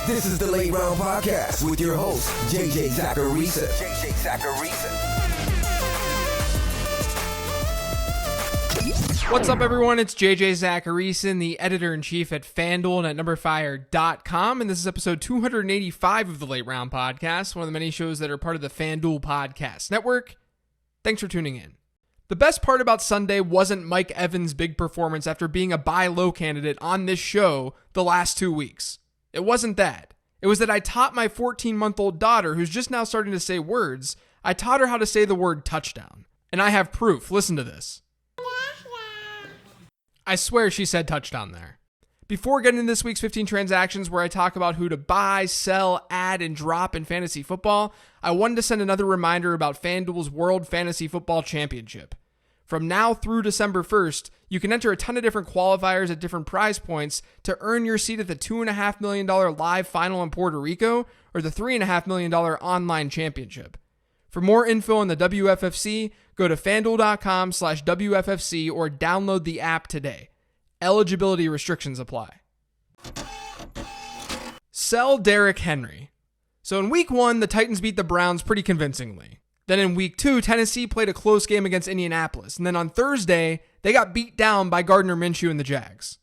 This is the Late Round Podcast with your host, JJ Zacharisa. What's up, everyone? It's JJ Zacharisa, the editor-in-chief at FanDuel and at numberfire.com, and this is episode 285 of the Late Round Podcast, one of the many shows that are part of the FanDuel Podcast Network. Thanks for tuning in. The best part about Sunday wasn't Mike Evans' big performance after being a buy low candidate on this show the last 2 weeks. It wasn't that. It was that I taught my 14-month-old daughter, who's just now starting to say words, I taught her how to say the word touchdown. And I have proof. Listen to this. I swear she said touchdown there. Before getting into this week's 15 transactions where I talk about who to buy, sell, add, and drop in fantasy football, I wanted to send another reminder about FanDuel's World Fantasy Football Championship. From now through December 1st, you can enter a ton of different qualifiers at different prize points to earn your seat at the $2.5 million live final in Puerto Rico or the $3.5 million online championship. For more info on the WFFC, go to fanduel.com/WFFC or download the app today. Eligibility restrictions apply. Sell Derrick Henry. So in week 1, the Titans beat the Browns pretty convincingly. Then in week 2, Tennessee played a close game against Indianapolis. And then on Thursday, they got beat down by Gardner Minshew and the Jags.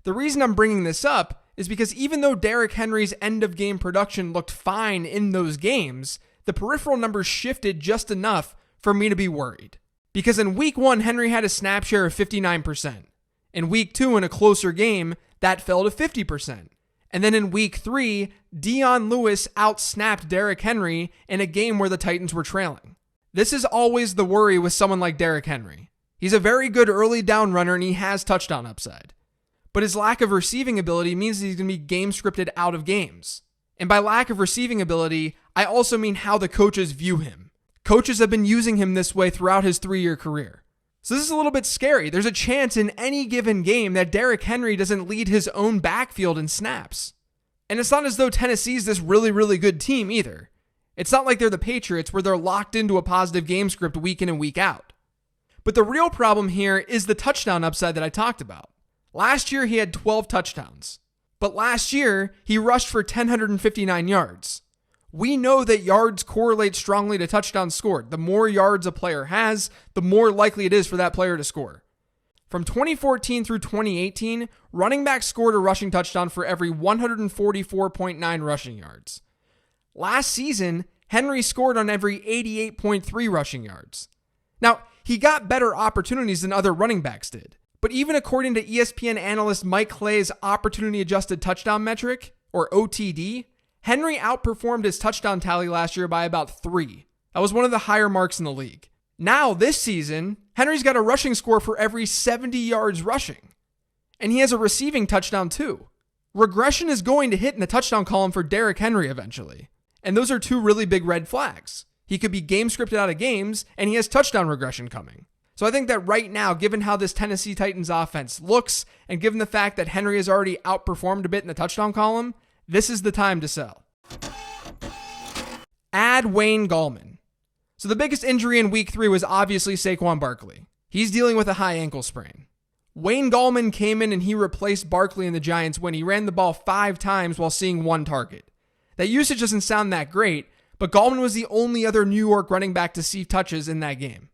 The reason I'm bringing this up is because even though Derrick Henry's end-of-game production looked fine in those games, the peripheral numbers shifted just enough for me to be worried. Because in week 1, Henry had a snap share of 59%. In week 2, in a closer game, that fell to 50%. And then in week 3, Dion Lewis outsnapped Derrick Henry in a game where the Titans were trailing. This is always the worry with someone like Derrick Henry. He's a very good early down runner and he has touchdown upside. But his lack of receiving ability means he's going to be game scripted out of games. And by lack of receiving ability, I also mean how the coaches view him. Coaches have been using him this way throughout his 3-year career. So this is a little bit scary. There's a chance in any given game that Derrick Henry doesn't lead his own backfield in snaps. And it's not as though Tennessee's this really, really good team either. It's not like they're the Patriots where they're locked into a positive game script week in and week out. But the real problem here is the touchdown upside that I talked about. Last year, he had 12 touchdowns. But last year, he rushed for 1,059 yards. We know that yards correlate strongly to touchdowns scored. The more yards a player has, the more likely it is for that player to score. From 2014 through 2018, running backs scored a rushing touchdown for every 144.9 rushing yards. Last season, Henry scored on every 88.3 rushing yards. Now, he got better opportunities than other running backs did. But even according to ESPN analyst Mike Clay's opportunity-adjusted touchdown metric, or OTD, Henry outperformed his touchdown tally last year by about 3. That was one of the higher marks in the league. Now, this season, Henry's got a rushing score for every 70 yards rushing. And he has a receiving touchdown too. Regression is going to hit in the touchdown column for Derrick Henry eventually. And those are 2 really big red flags. He could be game scripted out of games, and he has touchdown regression coming. So I think that right now, given how this Tennessee Titans offense looks, and given the fact that Henry has already outperformed a bit in the touchdown column, this is the time to sell. Add Wayne Gallman. So the biggest injury in week 3 was obviously Saquon Barkley. He's dealing with a high ankle sprain. Wayne Gallman came in and he replaced Barkley and the Giants when he ran the ball 5 times while seeing 1 target. That usage doesn't sound that great, but Gallman was the only other New York running back to see touches in that game.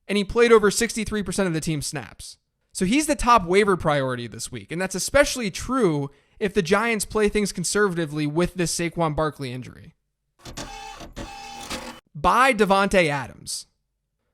And he played over 63% of the team's snaps. So he's the top waiver priority this week, and that's especially true if the Giants play things conservatively with this Saquon Barkley injury. Buy Davante Adams.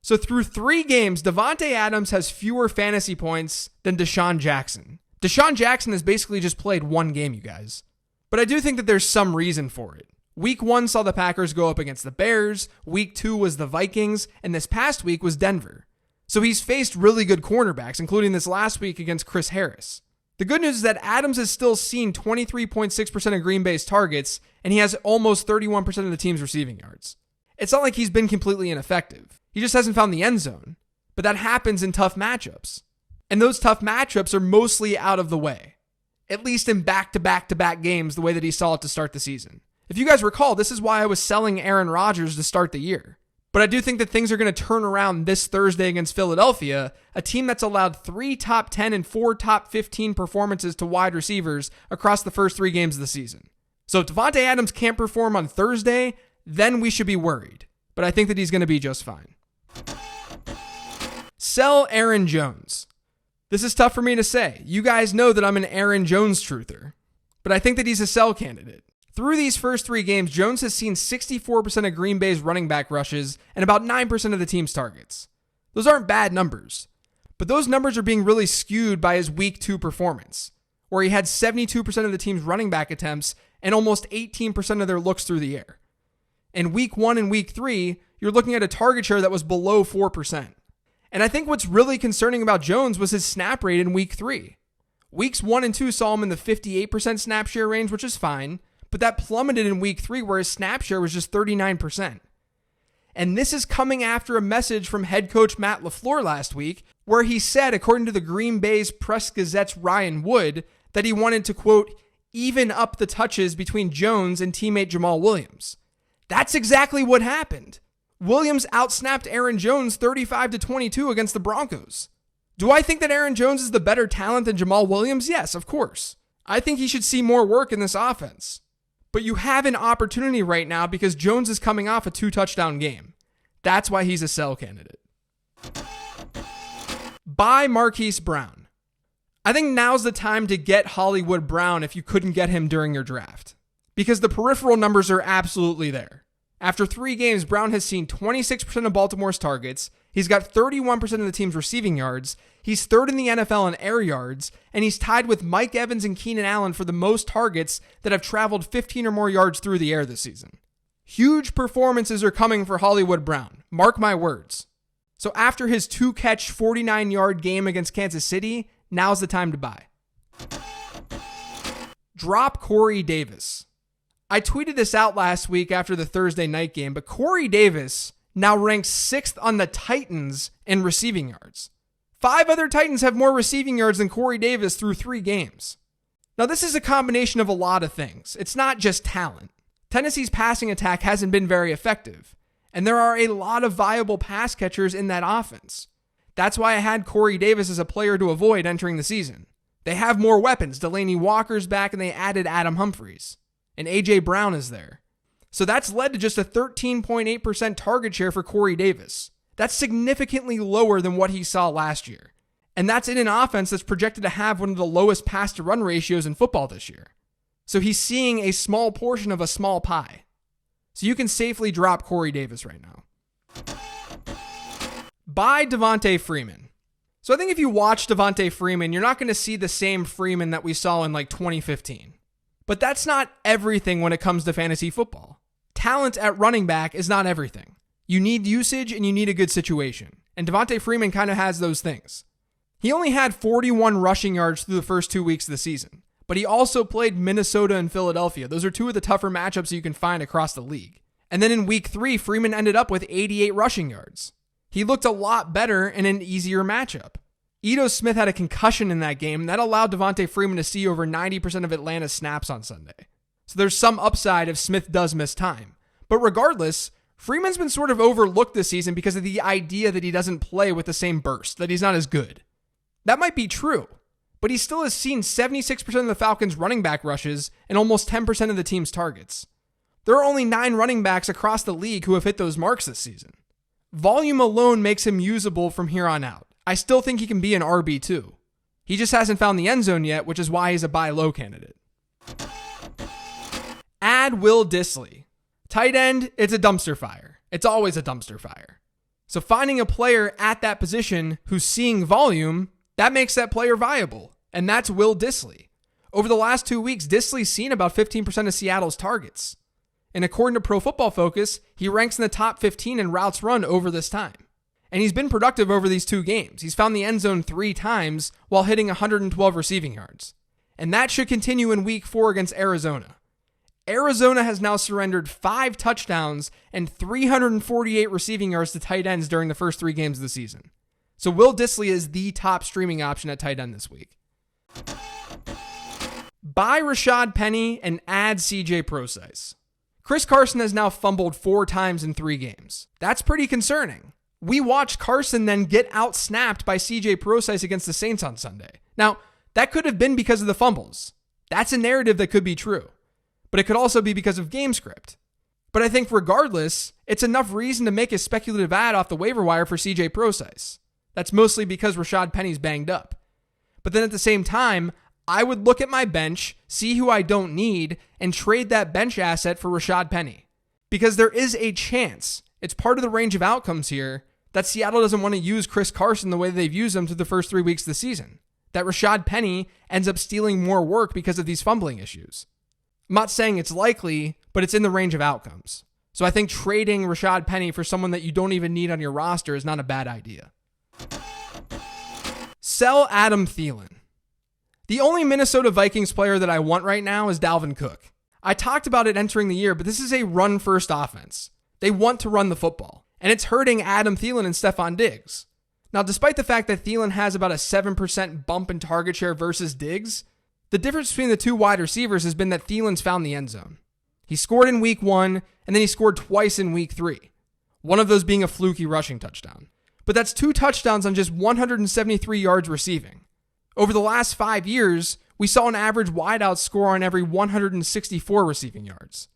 So through 3 games, Davante Adams has fewer fantasy points than Deshaun Jackson. Deshaun Jackson has basically just played 1 game, you guys. But I do think that there's some reason for it. Week 1 saw the Packers go up against the Bears, week 2 was the Vikings, and this past week was Denver. So he's faced really good cornerbacks, including this last week against Chris Harris. The good news is that Adams has still seen 23.6% of Green Bay's targets, and he has almost 31% of the team's receiving yards. It's not like he's been completely ineffective. He just hasn't found the end zone. But that happens in tough matchups. And those tough matchups are mostly out of the way. At least in back-to-back-to-back games the way that he saw it to start the season. If you guys recall, this is why I was selling Aaron Rodgers to start the year. But I do think that things are going to turn around this Thursday against Philadelphia, a team that's allowed 3 top 10 and 4 top 15 performances to wide receivers across the first 3 games of the season. So if Davante Adams can't perform on Thursday, then we should be worried. But I think that he's going to be just fine. Sell Aaron Jones. This is tough for me to say. You guys know that I'm an Aaron Jones truther. But I think that he's a sell candidate. Through these first 3 games, Jones has seen 64% of Green Bay's running back rushes and about 9% of the team's targets. Those aren't bad numbers. But those numbers are being really skewed by his week 2 performance, where he had 72% of the team's running back attempts and almost 18% of their looks through the air. In week 1 and week 3, you're looking at a target share that was below 4%. And I think what's really concerning about Jones was his snap rate in week 3. Weeks 1 and 2 saw him in the 58% snap share range, which is fine, but that plummeted in week 3 where his snap share was just 39%. And this is coming after a message from head coach Matt LaFleur last week, where he said, according to the Green Bay's Press Gazette's Ryan Wood, that he wanted to, quote, even up the touches between Jones and teammate Jamal Williams. That's exactly what happened. Williams outsnapped Aaron Jones 35-22 against the Broncos. Do I think that Aaron Jones is the better talent than Jamal Williams? Yes, of course. I think he should see more work in this offense. But you have an opportunity right now because Jones is coming off a 2-touchdown game. That's why he's a sell candidate. Buy Marquise Brown. I think now's the time to get Hollywood Brown if you couldn't get him during your draft, because the peripheral numbers are absolutely there. After 3 games, Brown has seen 26% of Baltimore's targets. He's got 31% of the team's receiving yards. He's 3rd in the NFL in air yards, and he's tied with Mike Evans and Keenan Allen for the most targets that have traveled 15 or more yards through the air this season. Huge performances are coming for Hollywood Brown. Mark my words. So after his 2-catch, 49-yard game against Kansas City, now's the time to buy. Drop Corey Davis. I tweeted this out last week after the Thursday night game, but Corey Davis now ranks 6th on the Titans in receiving yards. 5 other Titans have more receiving yards than Corey Davis through 3 games. Now, this is a combination of a lot of things. It's not just talent. Tennessee's passing attack hasn't been very effective, and there are a lot of viable pass catchers in that offense. That's why I had Corey Davis as a player to avoid entering the season. They have more weapons. Delaney Walker's back, and they added Adam Humphries. And A.J. Brown is there. So that's led to just a 13.8% target share for Corey Davis. That's significantly lower than what he saw last year. And that's in an offense that's projected to have one of the lowest pass-to-run ratios in football this year. So he's seeing a small portion of a small pie. So you can safely drop Corey Davis right now. Buy Devonta Freeman. So I think if you watch Devonta Freeman, you're not going to see the same Freeman that we saw in like 2015. But that's not everything when it comes to fantasy football. Talent at running back is not everything. You need usage and you need a good situation. And Devonta Freeman kind of has those things. He only had 41 rushing yards through the first 2 weeks of the season. But he also played Minnesota and Philadelphia. Those are 2 of the tougher matchups you can find across the league. And then in week 3, Freeman ended up with 88 rushing yards. He looked a lot better in an easier matchup. Ito Smith had a concussion in that game, and that allowed Devonta Freeman to see over 90% of Atlanta's snaps on Sunday. So there's some upside if Smith does miss time. But regardless, Freeman's been sort of overlooked this season because of the idea that he doesn't play with the same burst, that he's not as good. That might be true, but he still has seen 76% of the Falcons' running back rushes and almost 10% of the team's targets. There are only 9 running backs across the league who have hit those marks this season. Volume alone makes him usable from here on out. I still think he can be an RB2. He just hasn't found the end zone yet, which is why he's a buy low candidate. Add Will Dissly. Tight end, it's a dumpster fire. It's always a dumpster fire. So finding a player at that position who's seeing volume, that makes that player viable. And that's Will Dissly. Over the last 2 weeks, Dissly's seen about 15% of Seattle's targets. And according to Pro Football Focus, he ranks in the top 15 in routes run over this time. And he's been productive over these 2 games. He's found the end zone 3 times while hitting 112 receiving yards. And that should continue in week 4 against Arizona. Arizona has now surrendered 5 touchdowns and 348 receiving yards to tight ends during the first 3 games of the season. So Will Dissly is the top streaming option at tight end this week. Buy Rashad Penny and add CJ Prosise. Chris Carson has now fumbled 4 times in 3 games. That's pretty concerning. We watched Carson then get out-snapped by CJ Prosise against the Saints on Sunday. Now, that could have been because of the fumbles. That's a narrative that could be true. but it could also be because of game script. But I think regardless, it's enough reason to make a speculative ad off the waiver wire for CJ Prosise. That's mostly because Rashad Penny's banged up. But then at the same time, I would look at my bench, see who I don't need, and trade that bench asset for Rashad Penny. Because there is a chance, it's part of the range of outcomes here, that Seattle doesn't want to use Chris Carson the way they've used him through the first 3 weeks of the season. That Rashad Penny ends up stealing more work because of these fumbling issues. I'm not saying it's likely, but it's in the range of outcomes. So I think trading Rashad Penny for someone that you don't even need on your roster is not a bad idea. Sell Adam Thielen. The only Minnesota Vikings player that I want right now is Dalvin Cook. I talked about it entering the year, but this is a run-first offense. They want to run the football, and it's hurting Adam Thielen and Stephon Diggs. Now, despite the fact that Thielen has about a 7% bump in target share versus Diggs, the difference between the two wide receivers has been that Thielen's found the end zone. He scored in week 1, and then he scored twice in week 3. One of those being a fluky rushing touchdown. But that's 2 touchdowns on just 173 yards receiving. Over the last 5 years, we saw an average wideout score on every 164 receiving yards.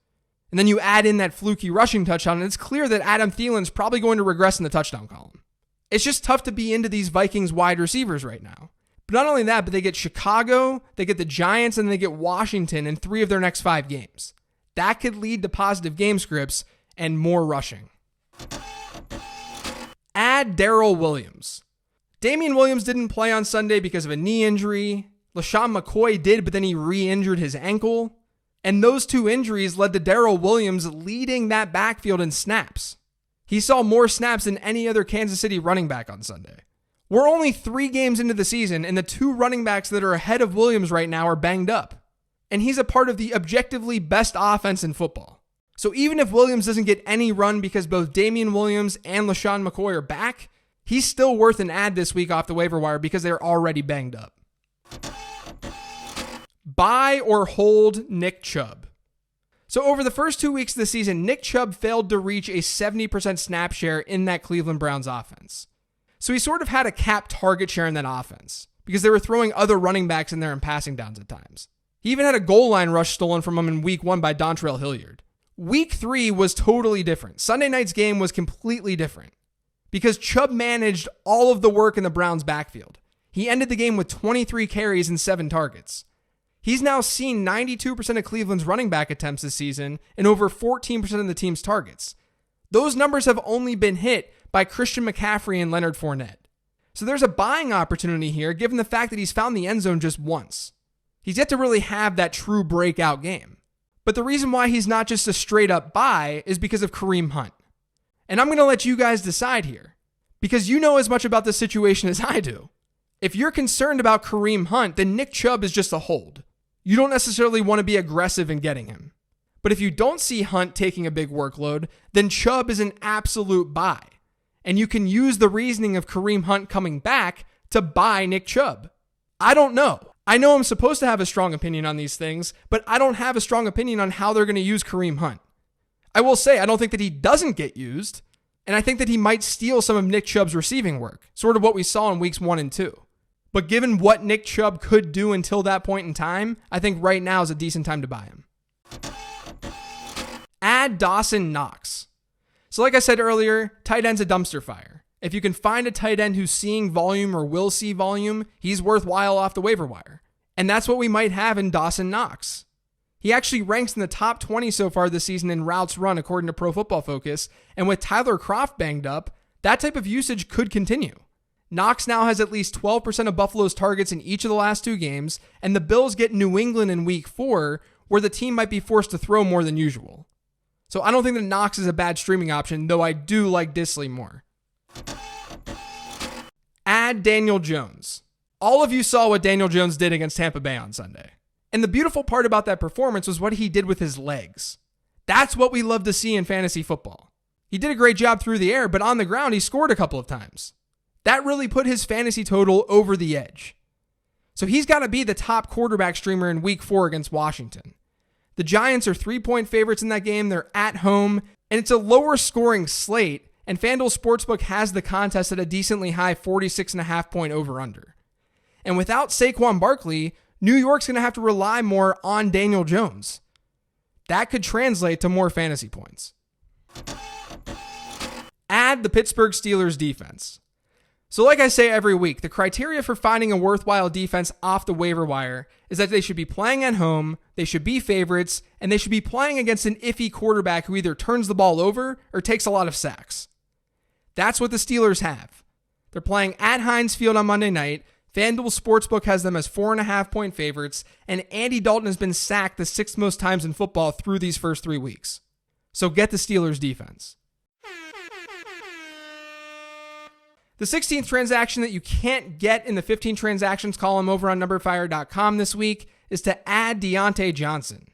And then you add in that fluky rushing touchdown, and it's clear that Adam Thielen's probably going to regress in the touchdown column. It's just tough to be into these Vikings wide receivers right now. But not only that, but they get Chicago, they get the Giants, and they get Washington in 3 of their next 5 games. That could lead to positive game scripts and more rushing. Add Darrell Williams. Damian Williams didn't play on Sunday because of a knee injury. LaShawn McCoy did, but then he re-injured his ankle. And those 2 injuries led to Darrell Williams leading that backfield in snaps. He saw more snaps than any other Kansas City running back on Sunday. We're only 3 games into the season, and the 2 running backs that are ahead of Williams right now are banged up. And he's a part of the objectively best offense in football. So even if Williams doesn't get any run because both Damian Williams and LaShawn McCoy are back, he's still worth an add this week off the waiver wire because they're already banged up. Buy or hold Nick Chubb. So over the first 2 weeks of the season, Nick Chubb failed to reach a 70% snap share in that Cleveland Browns offense. So he sort of had a capped target share in that offense because they were throwing other running backs in there and passing downs at times. He even had a goal line rush stolen from him in week 1 by Dontrell Hilliard. Week 3 was totally different. Sunday night's game was completely different because Chubb managed all of the work in the Browns' backfield. He ended the game with 23 carries and 7 targets. He's now seen 92% of Cleveland's running back attempts this season and over 14% of the team's targets. Those numbers have only been hit by Christian McCaffrey and Leonard Fournette. So there's a buying opportunity here given the fact that he's found the end zone just once. He's yet to really have that true breakout game. But the reason why he's not just a straight up buy is because of Kareem Hunt. And I'm going to let you guys decide here because you know as much about this situation as I do. If you're concerned about Kareem Hunt, then Nick Chubb is just a hold. You don't necessarily want to be aggressive in getting him. But if you don't see Hunt taking a big workload, then Chubb is an absolute buy. And you can use the reasoning of Kareem Hunt coming back to buy Nick Chubb. I don't know. I know I'm supposed to have a strong opinion on these things, but I don't have a strong opinion on how they're going to use Kareem Hunt. I will say I don't think that he doesn't get used, and I think that he might steal some of Nick Chubb's receiving work, sort of what we saw in weeks 1 and 2. But given what Nick Chubb could do until that point in time, I think right now is a decent time to buy him. Add Dawson Knox. So like I said earlier, tight end's a dumpster fire. If you can find a tight end who's seeing volume or will see volume, he's worthwhile off the waiver wire. And that's what we might have in Dawson Knox. He actually ranks in the top 20 so far this season in routes run according to Pro Football Focus, and with Tyler Kroft banged up, that type of usage could continue. Knox now has at least 12% of Buffalo's targets in each of the last 2 games, and the Bills get New England in week 4, where the team might be forced to throw more than usual. So I don't think that Knox is a bad streaming option, though I do like Disley more. Add Daniel Jones. All of you saw what Daniel Jones did against Tampa Bay on Sunday. And the beautiful part about that performance was what he did with his legs. That's what we love to see in fantasy football. He did a great job through the air, but on the ground, he scored a couple of times. That really put his fantasy total over the edge. So he's got to be the top quarterback streamer in week 4 against Washington. The Giants are 3-point favorites in that game. They're at home, and it's a lower scoring slate, and FanDuel Sportsbook has the contest at a decently high 46.5 point over-under. And without Saquon Barkley, New York's going to have to rely more on Daniel Jones. That could translate to more fantasy points. Add the Pittsburgh Steelers defense. So like I say every week, the criteria for finding a worthwhile defense off the waiver wire is that they should be playing at home, they should be favorites, and they should be playing against an iffy quarterback who either turns the ball over or takes a lot of sacks. That's what the Steelers have. They're playing at Heinz Field on Monday night. FanDuel Sportsbook has them as 4.5-point favorites, and Andy Dalton has been sacked the 6th most times in football through these first 3 weeks. So get the Steelers defense. The 16th transaction that you can't get in the 15 transactions column over on numberfire.com this week is to add Deontay Johnson.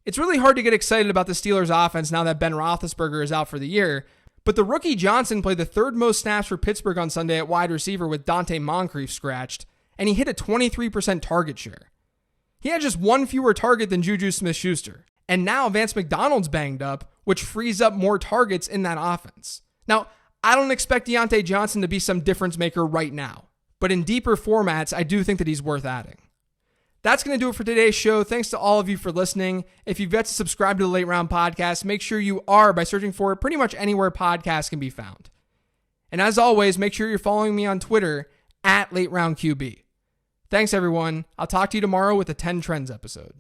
It's really hard to get excited about the Steelers offense now that Ben Roethlisberger is out for the year, but the rookie Johnson played the 3rd most snaps for Pittsburgh on Sunday at wide receiver with Dante Moncrief scratched, and he hit a 23% target share. He had just 1 fewer target than Juju Smith-Schuster, and now Vance McDonald's banged up, which frees up more targets in that offense. Now, I don't expect Deontay Johnson to be some difference maker right now, but in deeper formats, I do think that he's worth adding. That's going to do it for today's show. Thanks to all of you for listening. If you've yet to subscribe to the Late Round Podcast, make sure you are by searching for it pretty much anywhere podcasts can be found. And as always, make sure you're following me on Twitter @LateRoundQB. Thanks, everyone. I'll talk to you tomorrow with a 10 Trends episode.